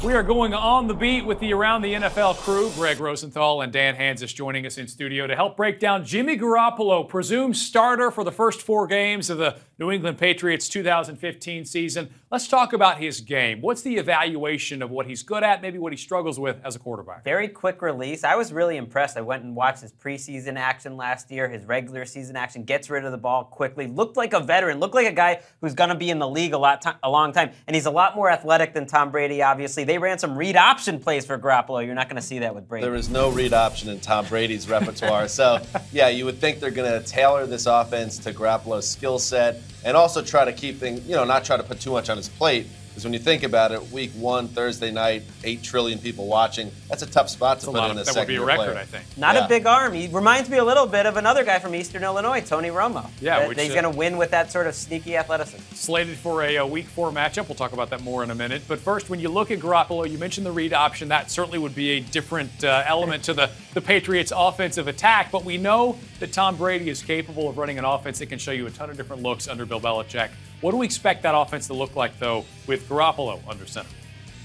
We are going on the beat with the Around the NFL crew. Greg Rosenthal and Dan Hansis joining us in studio to help break down Jimmy Garoppolo, presumed starter for the first 4 games of the New England Patriots 2015 season. Let's talk about his game. What's the evaluation of what he's good at, maybe what he struggles with as a quarterback? Very quick release. I was really impressed. I went and watched his preseason action last year, his regular season action, gets rid of the ball quickly, looked like a veteran, looked like a guy who's going to be in the league a long time. And he's a lot more athletic than Tom Brady, obviously. They ran some read option plays for Garoppolo. You're not going to see that with Brady. There is no read option in Tom Brady's repertoire. So, yeah, you would think they're going to tailor this offense to Garoppolo's skill set and also try to keep things, not try to put too much on his plate. Because when you think about it, week 1, Thursday night, 8 trillion people watching, that's a tough spot to put in a second-year player. That would be a record, I think. Not a big arm. He reminds me a little bit of another guy from Eastern Illinois, Tony Romo. Yeah, he's going to win with that sort of sneaky athleticism. Slated for a week 4 matchup. We'll talk about that more in a minute. But first, when you look at Garoppolo, you mentioned the read option. That certainly would be a different element to the Patriots' offensive attack. But we know that Tom Brady is capable of running an offense that can show you a ton of different looks under Bill Belichick. What do we expect that offense to look like, though, with Garoppolo under center?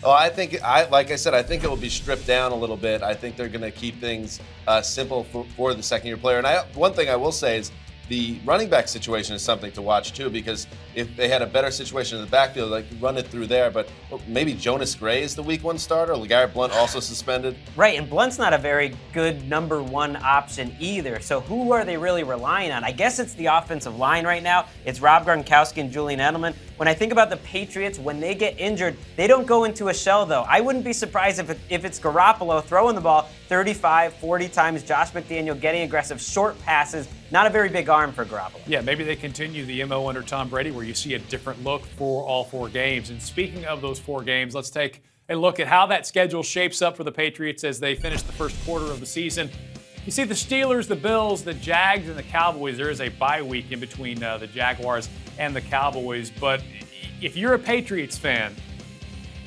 Oh, like I said, I think it will be stripped down a little bit. I think they're going to keep things simple for the second-year player. And one thing I will say is the running back situation is something to watch, too, because if they had a better situation in the backfield, like run it through there. But maybe Jonas Gray is the week 1 starter. LeGarrette Blount also suspended. Right, and Blunt's not a very good number 1 option either. So who are they really relying on? I guess it's the offensive line right now. It's Rob Gronkowski and Julian Edelman. When I think about the Patriots, when they get injured, they don't go into a shell, though. I wouldn't be surprised if it's Garoppolo throwing the ball 35, 40 times, Josh McDaniel getting aggressive, short passes. Not a very big arm for Garoppolo. Yeah, maybe they continue the MO under Tom Brady where you see a different look for all 4 games. And speaking of those 4 games, let's take a look at how that schedule shapes up for the Patriots as they finish the first quarter of the season. You see the Steelers, the Bills, the Jags, and the Cowboys. There is a bye week in between the Jaguars and the Cowboys. But if you're a Patriots fan,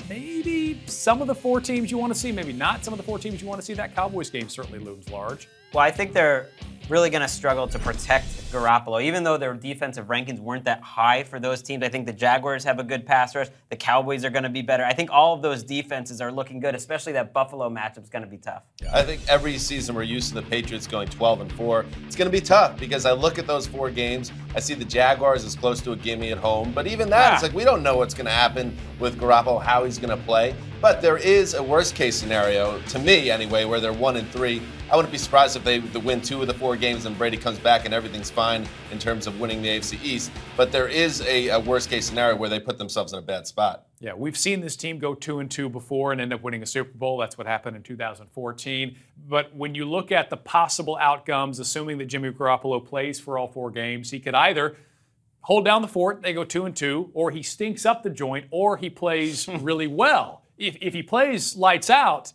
maybe some of the 4 teams you want to see, maybe not some of the 4 teams you want to see. That Cowboys game certainly looms large. Well, I think they're really going to struggle to protect Garoppolo. Even though their defensive rankings weren't that high for those teams, I think the Jaguars have a good pass rush. The Cowboys are going to be better. I think all of those defenses are looking good, especially that Buffalo matchup's going to be tough. I think every season we're used to the Patriots going 12-4. It's going to be tough because I look at those 4 games. I see the Jaguars as close to a gimme at home. But even that, it's like we don't know what's going to happen with Garoppolo, how he's going to play. But there is a worst-case scenario, to me anyway, where they're 1-3. I wouldn't be surprised if they win 2 of the 4 games and Brady comes back and everything's fine in terms of winning the AFC East. But there is a worst-case scenario where they put themselves in a bad spot. Yeah, we've seen this team go 2-2 before and end up winning a Super Bowl. That's what happened in 2014. But when you look at the possible outcomes, assuming that Jimmy Garoppolo plays for all 4 games, he could either hold down the fort, they go 2-2, or he stinks up the joint, or he plays really well. If he plays lights out,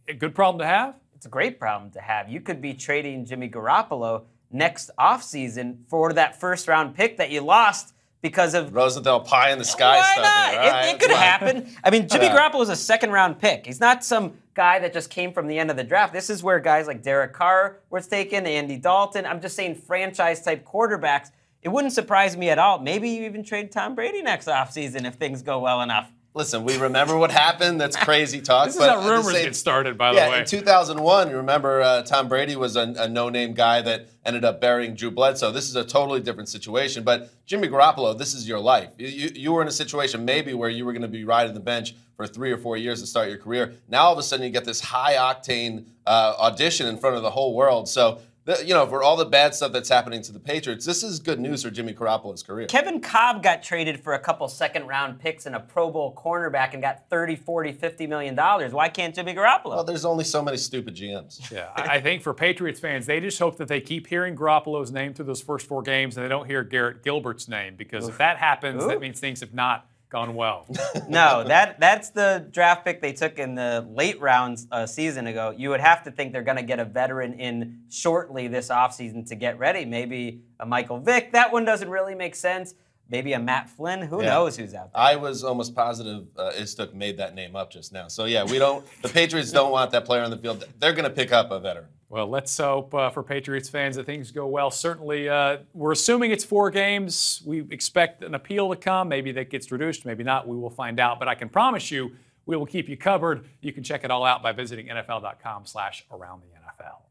a good problem to have? It's a great problem to have. You could be trading Jimmy Garoppolo next offseason for that first-round pick that you lost because of Rosenthal pie in the sky Why stuff. not? Here, it could happen. I mean, Jimmy Garoppolo is a second-round pick. He's not some guy that just came from the end of the draft. This is where guys like Derek Carr was taken, Andy Dalton. I'm just saying franchise-type quarterbacks. It wouldn't surprise me at all. Maybe you even trade Tom Brady next offseason if things go well enough. Listen, we remember what happened. That's crazy talk. This is how rumors get started, by the way. In 2001, you remember Tom Brady was a no-name guy that ended up burying Drew Bledsoe. This is a totally different situation. But Jimmy Garoppolo, this is your life. You were in a situation maybe where you were going to be riding the bench for 3 or 4 years to start your career. Now all of a sudden you get this high-octane audition in front of the whole world. So for all the bad stuff that's happening to the Patriots, this is good news for Jimmy Garoppolo's career. Kevin Cobb got traded for a couple second-round picks and a Pro Bowl cornerback and got $30, $40, $50 million. Why can't Jimmy Garoppolo? Well, there's only so many stupid GMs. Yeah, I think for Patriots fans, they just hope that they keep hearing Garoppolo's name through those first 4 games and they don't hear Garrett Gilbert's name, because if that happens, that means things have not gone well. No, that's the draft pick they took in the late rounds a season ago. You would have to think they're going to get a veteran in shortly this offseason to get ready. Maybe a Michael Vick. That one doesn't really make sense. Maybe a Matt Flynn. Who knows who's out there? I was almost positive Istuk made that name up just now. So, yeah, the Patriots don't want that player on the field. They're going to pick up a veteran. Well, let's hope for Patriots fans that things go well. Certainly, we're assuming it's 4 games. We expect an appeal to come. Maybe that gets reduced, maybe not. We will find out. But I can promise you, We will keep you covered. You can check it all out by visiting NFL.com/aroundthenFL.